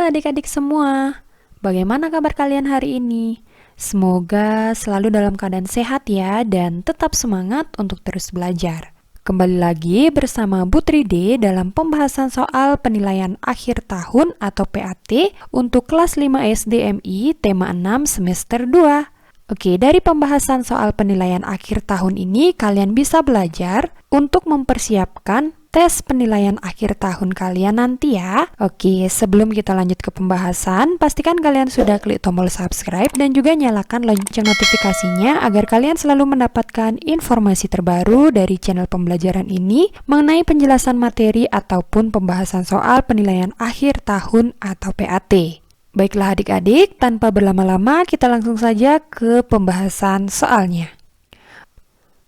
adik-adik semua, bagaimana kabar kalian hari ini? Semoga selalu dalam keadaan sehat ya dan tetap semangat untuk terus belajar. Kembali lagi bersama Bu Tride dalam pembahasan soal penilaian akhir tahun atau PAT untuk kelas 5 SDMI tema 6 semester 2. Oke, dari pembahasan soal penilaian akhir tahun ini kalian bisa belajar untuk mempersiapkan tes penilaian akhir tahun kalian nanti ya. Oke, sebelum kita lanjut ke pembahasan, pastikan kalian sudah klik tombol subscribe dan juga nyalakan lonceng notifikasinya agar kalian selalu mendapatkan informasi terbaru dari channel pembelajaran ini mengenai penjelasan materi ataupun pembahasan soal penilaian akhir tahun atau PAT. Baiklah adik-adik, tanpa berlama-lama kita langsung saja ke pembahasan soalnya.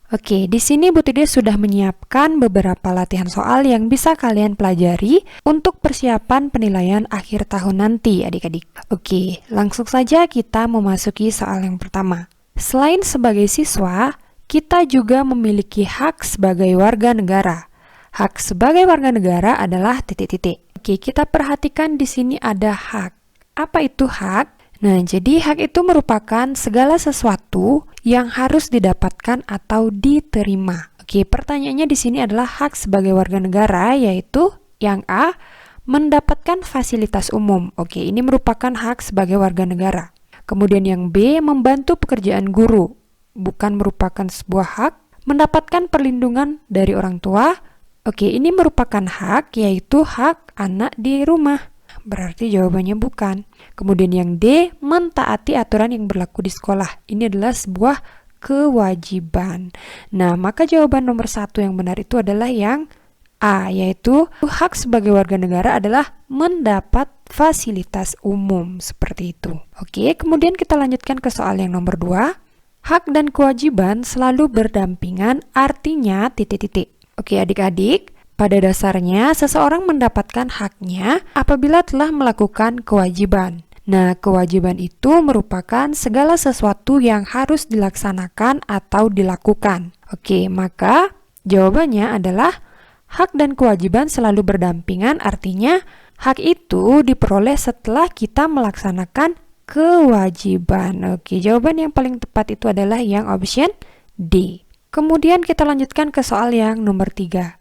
Oke, di sini Bu Tide sudah menyiapkan beberapa latihan soal yang bisa kalian pelajari untuk persiapan penilaian akhir tahun nanti, adik-adik. Oke, langsung saja kita memasuki soal yang pertama. Selain sebagai siswa, kita juga memiliki hak sebagai warga negara. Hak sebagai warga negara adalah titik-titik. Oke, kita perhatikan di sini ada hak. Apa itu hak? Nah, jadi hak itu merupakan segala sesuatu yang harus didapatkan atau diterima. Oke, pertanyaannya di sini adalah hak sebagai warga negara, yaitu yang A, mendapatkan fasilitas umum. Oke, ini merupakan hak sebagai warga negara. Kemudian yang B, membantu pekerjaan guru. Bukan merupakan sebuah hak. Mendapatkan perlindungan dari orang tua. Oke, ini merupakan hak, yaitu hak anak di rumah. Berarti jawabannya bukan. Kemudian yang D, mentaati aturan yang berlaku di sekolah. Ini adalah sebuah kewajiban. Nah, maka jawaban nomor 1 yang benar itu adalah yang A, yaitu hak sebagai warga negara adalah mendapat fasilitas umum. Seperti itu. Oke, kemudian kita lanjutkan ke soal yang nomor 2. Hak dan kewajiban selalu berdampingan, artinya titik-titik. Oke, adik-adik. Pada dasarnya, seseorang mendapatkan haknya apabila telah melakukan kewajiban. Nah, kewajiban itu merupakan segala sesuatu yang harus dilaksanakan atau dilakukan. Oke, maka jawabannya adalah hak dan kewajiban selalu berdampingan, artinya hak itu diperoleh setelah kita melaksanakan kewajiban. Oke, jawaban yang paling tepat itu adalah yang option D. Kemudian kita lanjutkan ke soal yang nomor 3.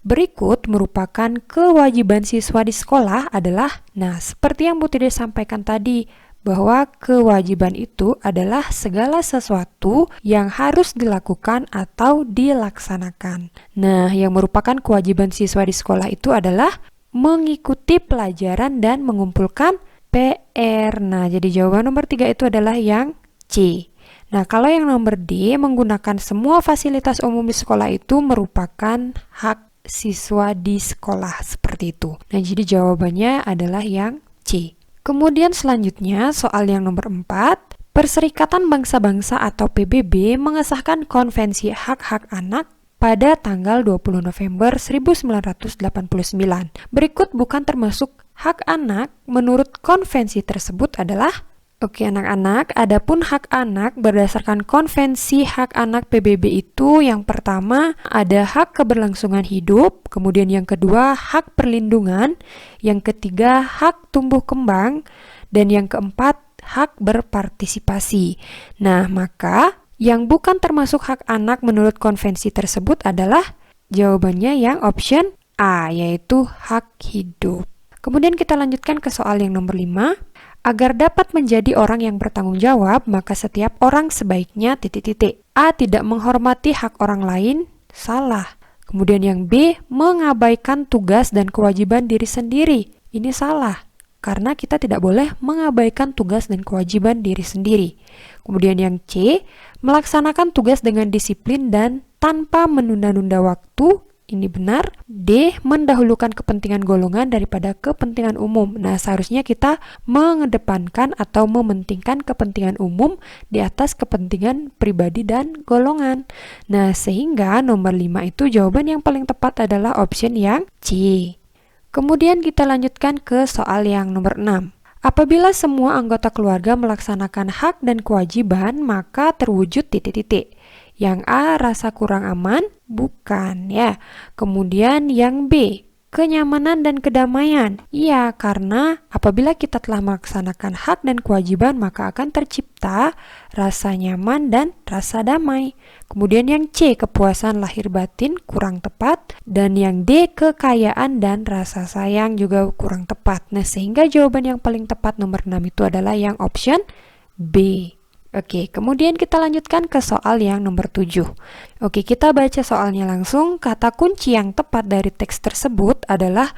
Berikut merupakan kewajiban siswa di sekolah adalah, nah seperti yang Bu Tide sampaikan tadi, bahwa kewajiban itu adalah segala sesuatu yang harus dilakukan atau dilaksanakan. Nah, yang merupakan kewajiban siswa di sekolah itu adalah mengikuti pelajaran dan mengumpulkan PR. Nah, jadi jawaban nomor 3 itu adalah yang C. Nah, kalau yang nomor D, menggunakan semua fasilitas umum di sekolah itu merupakan hak siswa di sekolah, seperti itu. Nah, jadi jawabannya adalah yang C. Kemudian selanjutnya soal yang nomor 4. Perserikatan Bangsa-Bangsa atau PBB mengesahkan Konvensi Hak-Hak Anak pada tanggal 20 November 1989. Berikut bukan termasuk hak anak menurut konvensi tersebut adalah. Oke anak-anak, adapun hak anak berdasarkan Konvensi Hak Anak PBB itu yang pertama ada hak keberlangsungan hidup, kemudian yang kedua hak perlindungan, yang ketiga hak tumbuh kembang, dan yang keempat hak berpartisipasi. Nah, maka yang bukan termasuk hak anak menurut konvensi tersebut adalah jawabannya yang option A, yaitu hak hidup. Kemudian kita lanjutkan ke soal yang nomor 5. Agar dapat menjadi orang yang bertanggung jawab, maka setiap orang sebaiknya titik-titik. A. Tidak menghormati hak orang lain, salah. Kemudian yang B. Mengabaikan tugas dan kewajiban diri sendiri. Ini salah, karena kita tidak boleh mengabaikan tugas dan kewajiban diri sendiri. Kemudian yang C. Melaksanakan tugas dengan disiplin dan tanpa menunda-nunda waktu. Ini benar. D. Mendahulukan kepentingan golongan daripada kepentingan umum. Nah, seharusnya kita mengedepankan atau mementingkan kepentingan umum di atas kepentingan pribadi dan golongan. Nah, sehingga nomor 5 itu jawaban yang paling tepat adalah option yang C. Kemudian kita lanjutkan ke soal yang nomor 6. Apabila semua anggota keluarga melaksanakan hak dan kewajiban, maka terwujud titik-titik. Yang A, rasa kurang aman? Bukan ya. Kemudian yang B, kenyamanan dan kedamaian. Iya, karena apabila kita telah melaksanakan hak dan kewajiban, maka akan tercipta rasa nyaman dan rasa damai. Kemudian yang C, kepuasan lahir batin, kurang tepat. Dan yang D, kekayaan dan rasa sayang, juga kurang tepat. Nah, sehingga jawaban yang paling tepat nomor 6 itu adalah yang option B. Oke, kemudian kita lanjutkan ke soal yang nomor 7. Oke, kita baca soalnya langsung. Kata kunci yang tepat dari teks tersebut adalah,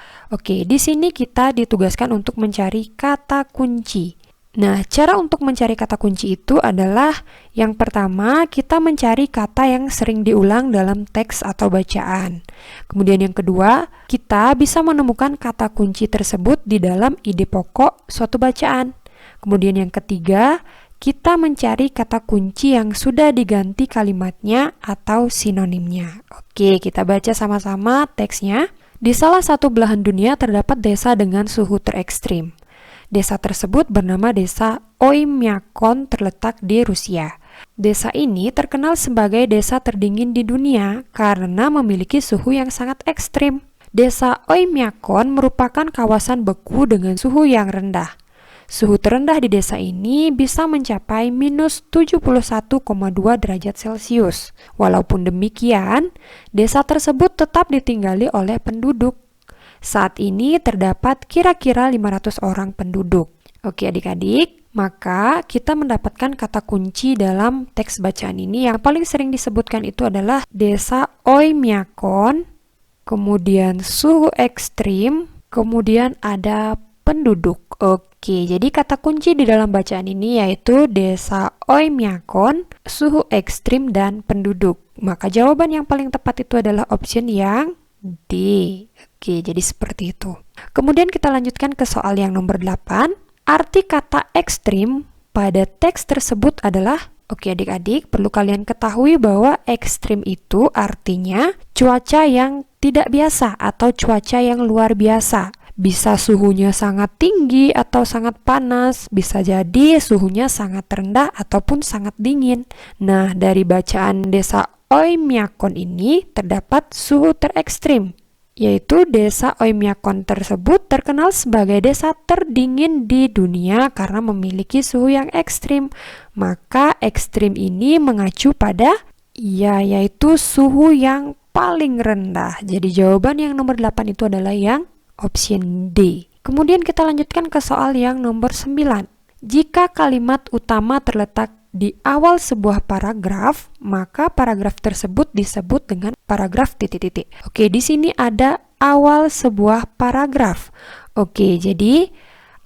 di sini kita ditugaskan untuk mencari kata kunci. Nah, cara untuk mencari kata kunci itu adalah yang pertama, kita mencari kata yang sering diulang dalam teks atau bacaan. Kemudian yang kedua, kita bisa menemukan kata kunci tersebut di dalam ide pokok suatu bacaan. Kemudian yang ketiga, kita mencari kata kunci yang sudah diganti kalimatnya atau sinonimnya. Oke, kita baca sama-sama teksnya. Di salah satu belahan dunia terdapat desa dengan suhu terekstrim. Desa tersebut bernama desa Oymyakon, terletak di Rusia. Desa ini terkenal sebagai desa terdingin di dunia karena memiliki suhu yang sangat ekstrim. Desa Oymyakon merupakan kawasan beku dengan suhu yang rendah. Suhu terendah di desa ini bisa mencapai minus 71,2 derajat Celcius. Walaupun demikian, desa tersebut tetap ditinggali oleh penduduk. Saat ini terdapat kira-kira 500 orang penduduk. Oke adik-adik, maka kita mendapatkan kata kunci dalam teks bacaan ini. Yang paling sering disebutkan itu adalah desa Oymyakon, kemudian suhu ekstrim, kemudian ada penduduk. Oke, jadi kata kunci di dalam bacaan ini yaitu desa Oymyakon, suhu ekstrim, dan penduduk. Maka jawaban yang paling tepat itu adalah option yang D. Oke, jadi seperti itu. Kemudian kita lanjutkan ke soal yang nomor 8. Arti kata ekstrim pada teks tersebut adalah, adik-adik, perlu kalian ketahui bahwa ekstrim itu artinya cuaca yang tidak biasa atau cuaca yang luar biasa. Bisa suhunya sangat tinggi atau sangat panas, bisa jadi suhunya sangat rendah ataupun sangat dingin. Nah, dari bacaan desa Oymyakon ini terdapat suhu terekstrim, yaitu desa Oymyakon tersebut terkenal sebagai desa terdingin di dunia karena memiliki suhu yang ekstrim. Maka ekstrim ini mengacu pada yaitu suhu yang paling rendah. Jadi jawaban yang nomor 8 itu adalah yang option D. Kemudian kita lanjutkan ke soal yang nomor 9. Jika kalimat utama terletak di awal sebuah paragraf, maka paragraf tersebut disebut dengan paragraf titik-titik. Oke, di sini ada awal sebuah paragraf. Oke, jadi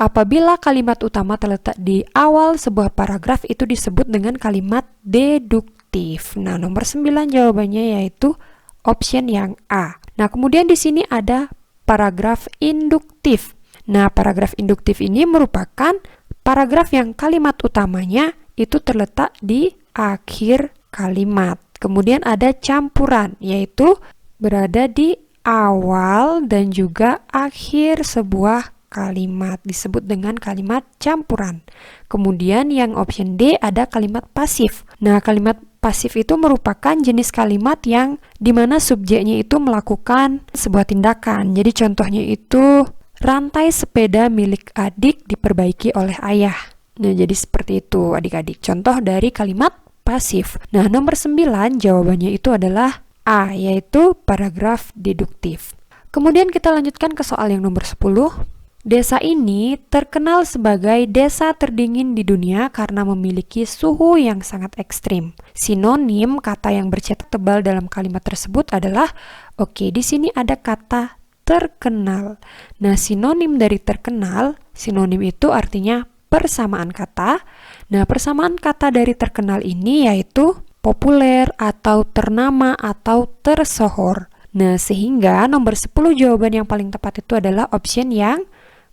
apabila kalimat utama terletak di awal sebuah paragraf itu disebut dengan kalimat deduktif. Nah, nomor 9 jawabannya yaitu option yang A. Nah, kemudian di sini ada paragraf induktif. Nah, paragraf induktif ini merupakan paragraf yang kalimat utamanya itu terletak di akhir kalimat. Kemudian ada campuran, yaitu berada di awal dan juga akhir sebuah kalimat, disebut dengan kalimat campuran. Kemudian yang option D ada kalimat pasif. Nah, kalimat pasif itu merupakan jenis kalimat yang dimana subjeknya itu melakukan sebuah tindakan. Jadi contohnya itu rantai sepeda milik adik diperbaiki oleh ayah. Nah, jadi seperti itu adik-adik. Contoh dari kalimat pasif. Nah, nomor 9 jawabannya itu adalah A, yaitu paragraf deduktif. Kemudian kita lanjutkan ke soal yang nomor 10. Desa ini terkenal sebagai desa terdingin di dunia karena memiliki suhu yang sangat ekstrim. Sinonim kata yang bercetak tebal dalam kalimat tersebut adalah, di sini ada kata terkenal. Nah, sinonim dari terkenal, sinonim itu artinya persamaan kata. Nah, persamaan kata dari terkenal ini yaitu populer atau ternama atau tersohor. Nah, sehingga nomor 10 jawaban yang paling tepat itu adalah option yang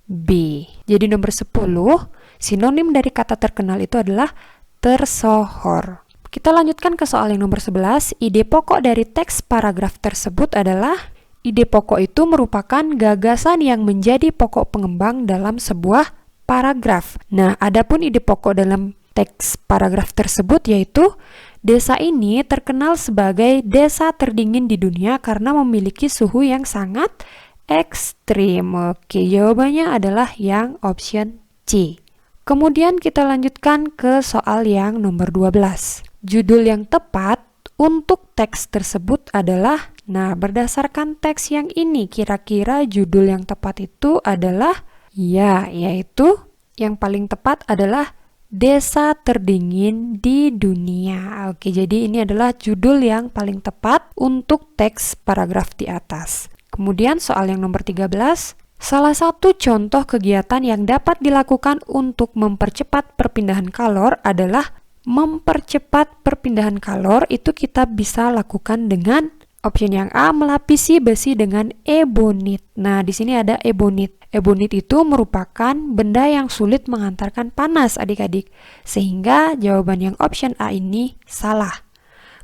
B. Jadi nomor 10, sinonim dari kata terkenal itu adalah tersohor. Kita lanjutkan ke soal yang nomor 11. Ide pokok dari teks paragraf tersebut adalah, ide pokok itu merupakan gagasan yang menjadi pokok pengembang dalam sebuah paragraf. Nah, adapun ide pokok dalam teks paragraf tersebut yaitu, desa ini terkenal sebagai desa terdingin di dunia karena memiliki suhu yang sangat ekstrim. Oke, jawabannya adalah yang option C. Kemudian kita lanjutkan ke soal yang nomor 12. Judul yang tepat untuk teks tersebut adalah, nah berdasarkan teks yang ini, kira-kira judul yang tepat itu adalah, yaitu yang paling tepat adalah Desa Terdingin di Dunia. Oke, jadi ini adalah judul yang paling tepat untuk teks paragraf di atas. Kemudian soal yang nomor 13, salah satu contoh kegiatan yang dapat dilakukan untuk mempercepat perpindahan kalor adalah mempercepat perpindahan kalor. Itu kita bisa lakukan dengan option yang A, melapisi besi dengan ebonit. Nah, di sini ada ebonit. Ebonit itu merupakan benda yang sulit mengantarkan panas, adik-adik. Sehingga jawaban yang option A ini salah.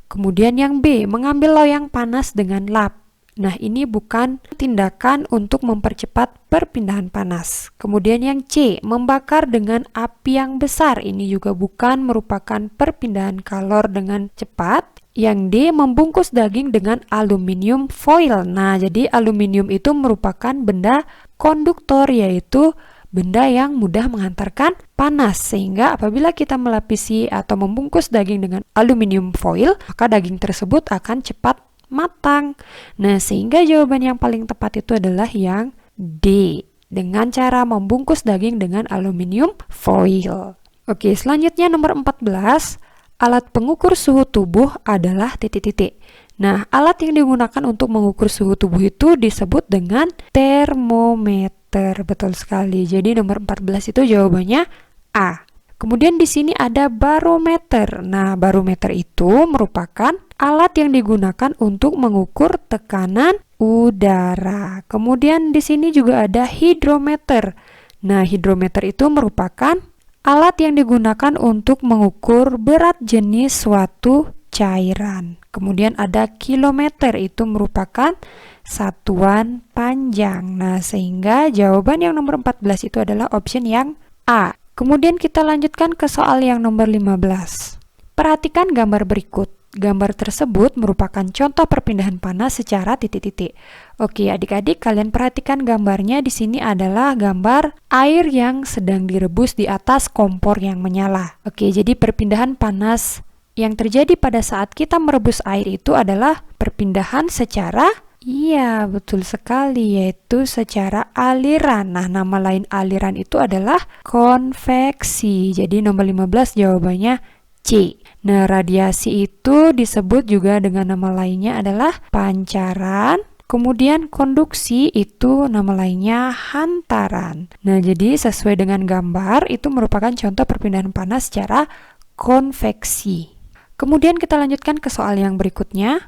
Kemudian yang B, mengambil loyang panas dengan lap. Nah, ini bukan tindakan untuk mempercepat perpindahan panas. Kemudian yang C, membakar dengan api yang besar. Ini juga bukan merupakan perpindahan kalor dengan cepat. Yang D, membungkus daging dengan aluminium foil. Nah, jadi aluminium itu merupakan benda konduktor, yaitu benda yang mudah mengantarkan panas. Sehingga apabila kita melapisi atau membungkus daging dengan aluminium foil, maka daging tersebut akan cepat matang. Nah, sehingga jawaban yang paling tepat itu adalah yang D, dengan cara membungkus daging dengan aluminium foil. Oke, selanjutnya nomor 14. Alat pengukur suhu tubuh adalah titik-titik. Nah, alat yang digunakan untuk mengukur suhu tubuh itu disebut dengan termometer. Betul sekali. Jadi nomor 14 itu jawabannya A. Kemudian di sini ada barometer. Nah, barometer itu merupakan alat yang digunakan untuk mengukur tekanan udara. Kemudian di sini juga ada hidrometer. Nah, hidrometer itu merupakan alat yang digunakan untuk mengukur berat jenis suatu cairan. Kemudian ada kilometer, itu merupakan satuan panjang. Nah, sehingga jawaban yang nomor 14 itu adalah option yang A. Kemudian kita lanjutkan ke soal yang nomor 15. Perhatikan gambar berikut. Gambar tersebut merupakan contoh perpindahan panas secara titik-titik. Oke, adik-adik, kalian perhatikan gambarnya. Di sini adalah gambar air yang sedang direbus di atas kompor yang menyala. Oke, jadi perpindahan panas yang terjadi pada saat kita merebus air itu adalah perpindahan secara, iya, betul sekali, yaitu secara aliran. Nah, nama lain aliran itu adalah konveksi. Jadi nomor 15 jawabannya C. Nah, radiasi itu disebut juga dengan nama lainnya adalah pancaran. Kemudian konduksi itu nama lainnya hantaran. Nah, jadi sesuai dengan gambar itu merupakan contoh perpindahan panas secara konveksi. Kemudian kita lanjutkan ke soal yang berikutnya.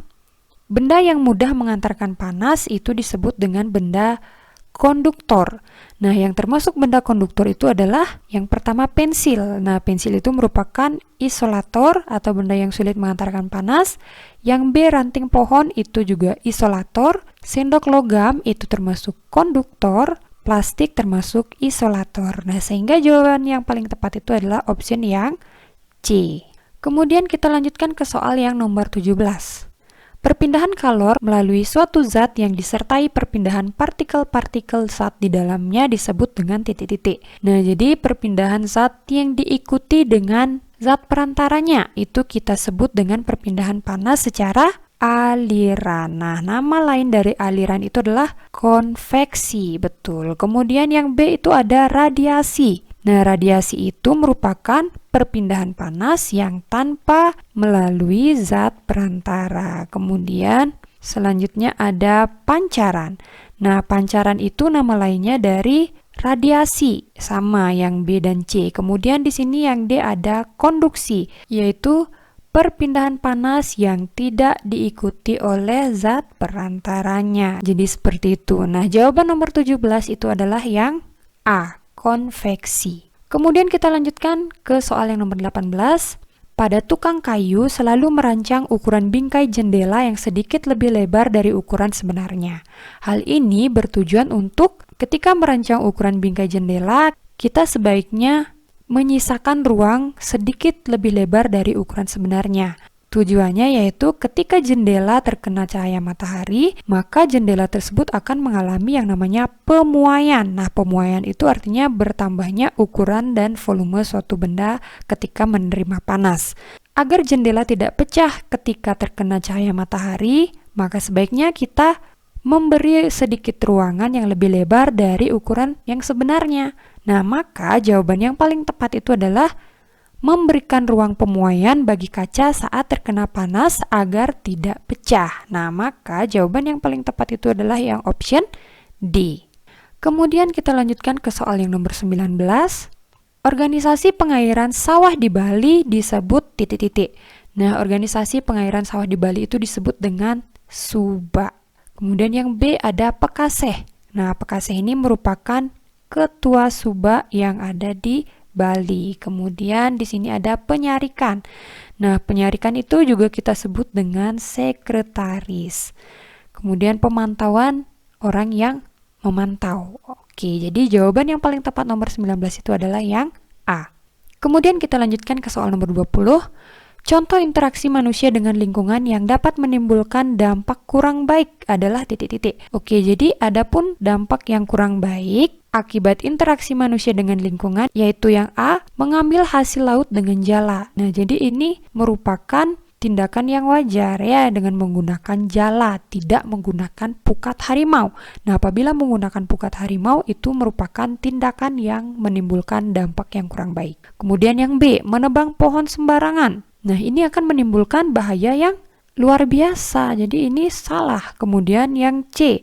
Benda yang mudah mengantarkan panas itu disebut dengan benda konduktor. Nah, yang termasuk benda konduktor itu adalah yang pertama pensil. Nah, pensil itu merupakan isolator atau benda yang sulit mengantarkan panas. Yang B, ranting pohon, itu juga isolator. Sendok logam itu termasuk konduktor. Plastik termasuk isolator. Nah, sehingga jawaban yang paling tepat itu adalah option yang C. Kemudian kita lanjutkan ke soal yang nomor 17. Perpindahan kalor melalui suatu zat yang disertai perpindahan partikel-partikel zat di dalamnya disebut dengan titik-titik. Nah, jadi perpindahan zat yang diikuti dengan zat perantaranya itu kita sebut dengan perpindahan panas secara aliran. Nah, nama lain dari aliran itu adalah konveksi, betul. Kemudian yang B itu ada radiasi. Nah, radiasi itu merupakan perpindahan panas yang tanpa melalui zat perantara. Kemudian selanjutnya ada pancaran. Nah, pancaran itu nama lainnya dari radiasi, sama yang B dan C. Kemudian di sini yang D ada konduksi, yaitu perpindahan panas yang tidak diikuti oleh zat perantaranya. Jadi seperti itu. Nah, jawaban nomor 17 itu adalah yang A, konveksi. Kemudian kita lanjutkan ke soal yang nomor 18. Pada tukang kayu selalu merancang ukuran bingkai jendela yang sedikit lebih lebar dari ukuran sebenarnya. Hal ini bertujuan untuk ketika merancang ukuran bingkai jendela, kita sebaiknya menyisakan ruang sedikit lebih lebar dari ukuran sebenarnya. Tujuannya yaitu ketika jendela terkena cahaya matahari, maka jendela tersebut akan mengalami yang namanya pemuaian. Nah, pemuaian itu artinya bertambahnya ukuran dan volume suatu benda ketika menerima panas. Agar jendela tidak pecah ketika terkena cahaya matahari, maka sebaiknya kita memberi sedikit ruangan yang lebih lebar dari ukuran yang sebenarnya. Nah, maka jawaban yang paling tepat itu adalah memberikan ruang pemuaian bagi kaca saat terkena panas agar tidak pecah. Nah, maka jawaban yang paling tepat itu adalah yang option D. Kemudian kita lanjutkan ke soal yang nomor 19. Organisasi pengairan sawah di Bali disebut titik-titik. Nah, organisasi pengairan sawah di Bali itu disebut dengan Suba. Kemudian yang B ada Pekaseh. Nah, Pekaseh ini merupakan ketua Suba yang ada di Bali. Kemudian di sini ada penyarikan. Nah, penyarikan itu juga kita sebut dengan sekretaris. Kemudian pemantauan, orang yang memantau. Oke, jadi jawaban yang paling tepat nomor 19 itu adalah yang A. Kemudian kita lanjutkan ke soal nomor 20. Contoh interaksi manusia dengan lingkungan yang dapat menimbulkan dampak kurang baik adalah titik-titik. Oke, jadi adapun dampak yang kurang baik akibat interaksi manusia dengan lingkungan, yaitu yang A, mengambil hasil laut dengan jala. Nah, jadi ini merupakan tindakan yang wajar ya dengan menggunakan jala, tidak menggunakan pukat harimau. Nah, apabila menggunakan pukat harimau itu merupakan tindakan yang menimbulkan dampak yang kurang baik. Kemudian yang B, menebang pohon sembarangan. Nah, ini akan menimbulkan bahaya yang luar biasa. Jadi ini salah. Kemudian yang C,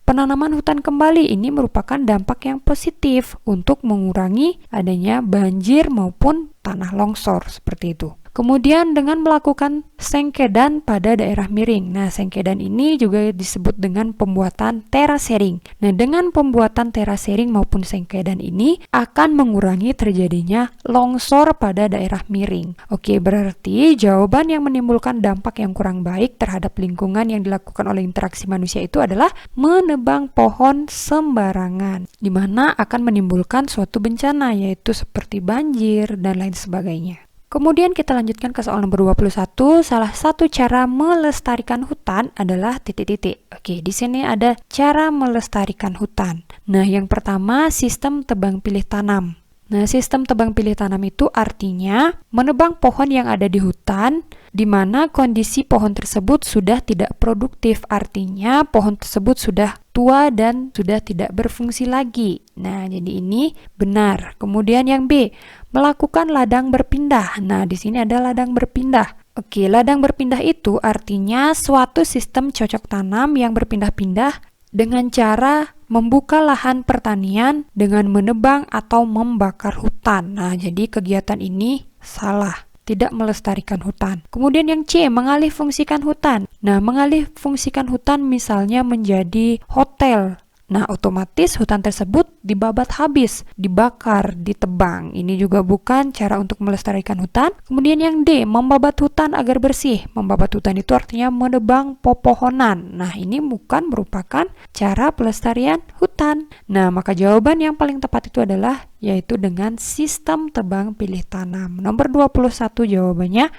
penanaman hutan kembali. Ini merupakan dampak yang positif untuk mengurangi adanya banjir maupun tanah longsor seperti itu. Kemudian dengan melakukan sengkedan pada daerah miring. Nah, sengkedan ini juga disebut dengan pembuatan terasering. Nah, dengan pembuatan terasering maupun sengkedan ini akan mengurangi terjadinya longsor pada daerah miring. Oke, berarti jawaban yang menimbulkan dampak yang kurang baik terhadap lingkungan yang dilakukan oleh interaksi manusia itu adalah menebang pohon sembarangan, di mana akan menimbulkan suatu bencana yaitu seperti banjir dan lain sebagainya. Kemudian kita lanjutkan ke soal nomor 21. Salah satu cara melestarikan hutan adalah titik-titik. Oke, di sini ada cara melestarikan hutan. Nah, yang pertama sistem tebang pilih tanam. Nah, sistem tebang pilih tanam itu artinya menebang pohon yang ada di hutan di mana kondisi pohon tersebut sudah tidak produktif, artinya pohon tersebut sudah tua dan sudah tidak berfungsi lagi. Nah, jadi ini benar. Kemudian yang B, melakukan ladang berpindah. Nah, di sini ada ladang berpindah. Oke, ladang berpindah itu artinya suatu sistem cocok tanam yang berpindah-pindah dengan cara membuka lahan pertanian dengan menebang atau membakar hutan. Nah, jadi kegiatan ini salah, tidak melestarikan hutan. Kemudian yang C, mengalih fungsikan hutan. Nah, mengalih fungsikan hutan misalnya menjadi hotel. Nah, otomatis hutan tersebut dibabat habis, dibakar, ditebang. Ini juga bukan cara untuk melestarikan hutan. Kemudian yang D, membabat hutan agar bersih. Membabat hutan itu artinya menebang pepohonan. Nah, ini bukan merupakan cara pelestarian hutan. Nah, maka jawaban yang paling tepat itu adalah yaitu dengan sistem tebang pilih tanam. Nomor 21 jawabannya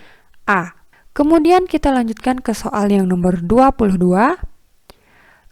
A. Kemudian kita lanjutkan ke soal yang nomor 22.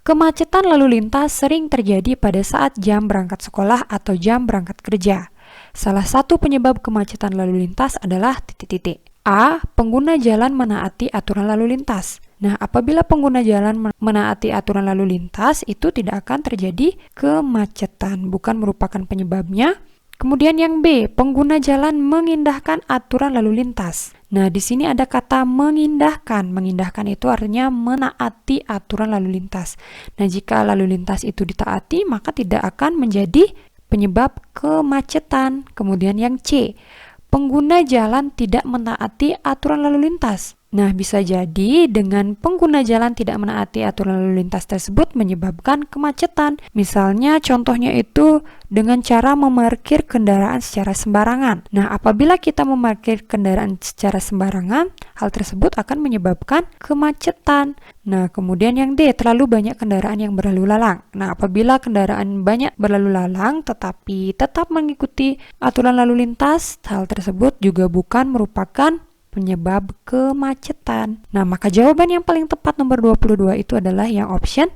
Kemacetan lalu lintas sering terjadi pada saat jam berangkat sekolah atau jam berangkat kerja. Salah satu penyebab kemacetan lalu lintas adalah titik-titik. A. Pengguna jalan menaati aturan lalu lintas. Nah, apabila pengguna jalan menaati aturan lalu lintas, itu tidak akan terjadi kemacetan, bukan merupakan penyebabnya. Kemudian yang B, pengguna jalan mengindahkan aturan lalu lintas. Nah, di sini ada kata mengindahkan. Mengindahkan itu artinya menaati aturan lalu lintas. Nah, jika lalu lintas itu ditaati, maka tidak akan menjadi penyebab kemacetan. Kemudian yang C, pengguna jalan tidak menaati aturan lalu lintas. Nah, bisa jadi dengan pengguna jalan tidak menaati aturan lalu lintas tersebut menyebabkan kemacetan. Misalnya contohnya itu dengan cara memarkir kendaraan secara sembarangan. Nah, apabila kita memarkir kendaraan secara sembarangan, hal tersebut akan menyebabkan kemacetan. Nah, kemudian yang D, terlalu banyak kendaraan yang berlalu lalang. Nah, apabila kendaraan banyak berlalu lalang tetapi tetap mengikuti aturan lalu lintas, hal tersebut juga bukan merupakan penyebab kemacetan. Nah, maka jawaban yang paling tepat nomor 22 itu adalah yang option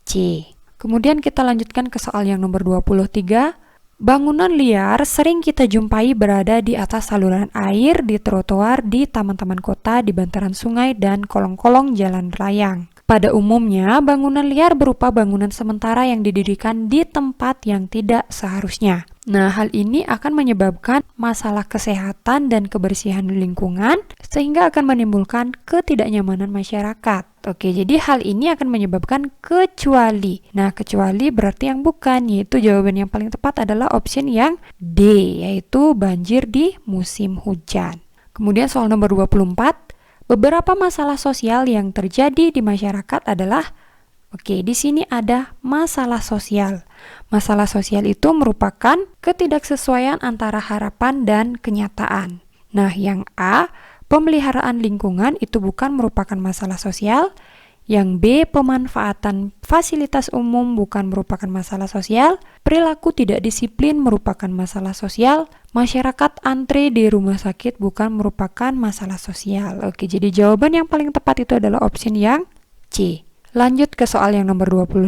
C. Kemudian kita lanjutkan ke soal yang nomor 23. Bangunan liar sering kita jumpai berada di atas saluran air, di trotoar, di taman-taman kota, di bantaran sungai, dan kolong-kolong jalan layang. Pada umumnya, bangunan liar berupa bangunan sementara yang didirikan di tempat yang tidak seharusnya. Nah, hal ini akan menyebabkan masalah kesehatan dan kebersihan lingkungan, sehingga akan menimbulkan ketidaknyamanan masyarakat. Oke, jadi hal ini akan menyebabkan kecuali. Nah, kecuali berarti yang bukan, yaitu jawaban yang paling tepat adalah option yang D, yaitu banjir di musim hujan. Kemudian soal nomor 24. Beberapa masalah sosial yang terjadi di masyarakat adalah, oke, di sini ada masalah sosial. Masalah sosial itu merupakan ketidaksesuaian antara harapan dan kenyataan. Nah, yang A, pemeliharaan lingkungan itu bukan merupakan masalah sosial. Yang B, pemanfaatan fasilitas umum bukan merupakan masalah sosial. Perilaku tidak disiplin merupakan masalah sosial. Masyarakat antre di rumah sakit bukan merupakan masalah sosial. Oke, jadi jawaban yang paling tepat itu adalah option yang C. Lanjut ke soal yang nomor 25.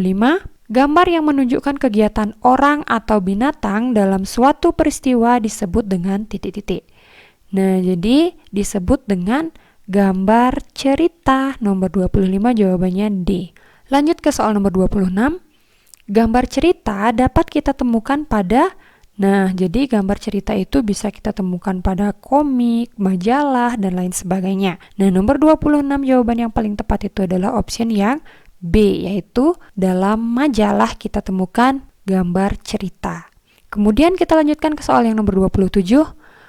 Gambar yang menunjukkan kegiatan orang atau binatang dalam suatu peristiwa disebut dengan titik-titik. Nah, jadi disebut dengan gambar cerita. Nomor 25 jawabannya D. Lanjut ke soal nomor 26. Gambar cerita dapat kita temukan pada, nah, jadi gambar cerita itu bisa kita temukan pada komik, majalah, dan lain sebagainya. Nah, nomor 26 jawaban yang paling tepat itu adalah option yang B, yaitu dalam majalah kita temukan gambar cerita. Kemudian kita lanjutkan ke soal yang nomor 27.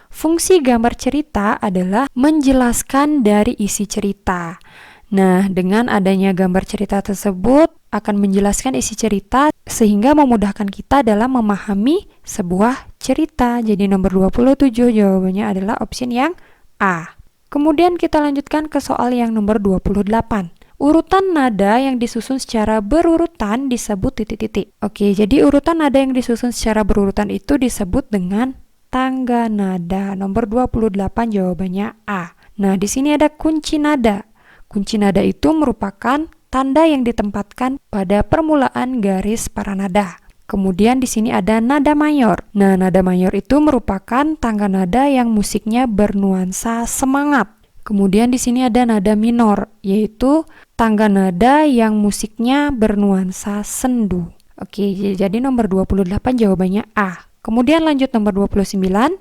Fungsi gambar cerita adalah menjelaskan dari isi cerita. Nah, dengan adanya gambar cerita tersebut akan menjelaskan isi cerita sehingga memudahkan kita dalam memahami sebuah cerita. Jadi nomor 27 jawabannya adalah option yang A. Kemudian kita lanjutkan ke soal yang nomor 28. Urutan nada yang disusun secara berurutan disebut titik-titik. Oke, jadi urutan nada yang disusun secara berurutan itu disebut dengan tangga nada. Nomor 28 jawabannya A. Nah, di sini ada kunci nada. Kunci nada itu merupakan tanda yang ditempatkan pada permulaan garis para nada. Kemudian di sini ada nada mayor. Nah, nada mayor itu merupakan tangga nada yang musiknya bernuansa semangat. Kemudian di sini ada nada minor, yaitu tangga nada yang musiknya bernuansa sendu. Oke, jadi nomor 28 jawabannya A. Kemudian lanjut nomor 29.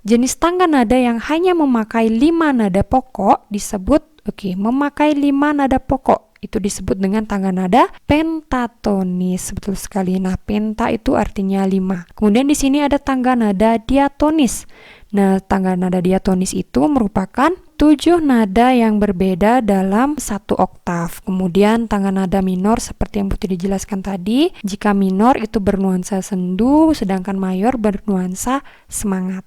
Jenis tangga nada yang hanya memakai 5 nada pokok disebut, memakai 5 nada pokok. Itu disebut dengan tangga nada pentatonis. Betul sekali. Nah, penta itu artinya 5. Kemudian di sini ada tangga nada diatonis. Nah, tangga nada diatonis itu merupakan 7 nada yang berbeda dalam satu oktav. Kemudian tangga nada minor seperti yang Putri dijelaskan tadi, jika minor itu bernuansa sendu, sedangkan mayor bernuansa semangat.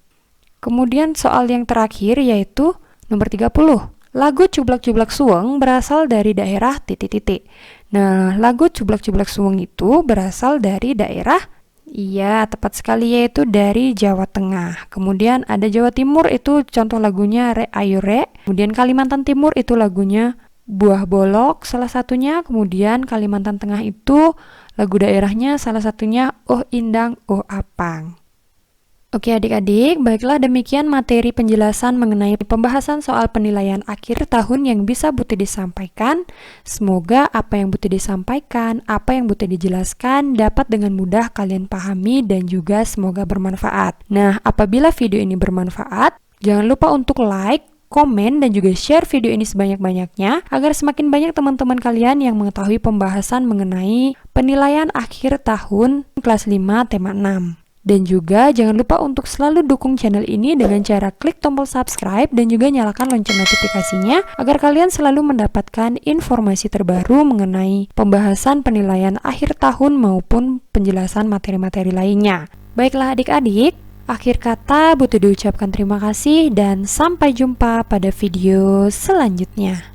Kemudian soal yang terakhir yaitu nomor 30. Lagu Cublak-Cublak Suweng berasal dari daerah titik-titik. Nah, lagu Cublak-Cublak Suweng itu berasal dari daerah, iya, tepat sekali, yaitu dari Jawa Tengah. Kemudian ada Jawa Timur, itu contoh lagunya Re Ayu Re. Kemudian Kalimantan Timur itu lagunya Buah Bolok salah satunya. Kemudian Kalimantan Tengah itu lagu daerahnya salah satunya Oh Indang Oh Apang. Oke adik-adik, baiklah demikian materi penjelasan mengenai pembahasan soal penilaian akhir tahun yang bisa Putri disampaikan. Semoga apa yang Putri disampaikan, apa yang Putri dijelaskan dapat dengan mudah kalian pahami dan juga semoga bermanfaat. Nah, apabila video ini bermanfaat, jangan lupa untuk like, komen, dan juga share video ini sebanyak-banyaknya agar semakin banyak teman-teman kalian yang mengetahui pembahasan mengenai penilaian akhir tahun kelas 5 tema 6. Dan juga jangan lupa untuk selalu dukung channel ini dengan cara klik tombol subscribe dan juga nyalakan lonceng notifikasinya agar kalian selalu mendapatkan informasi terbaru mengenai pembahasan penilaian akhir tahun maupun penjelasan materi-materi lainnya. Baiklah adik-adik, akhir kata Putri diucapkan terima kasih dan sampai jumpa pada video selanjutnya.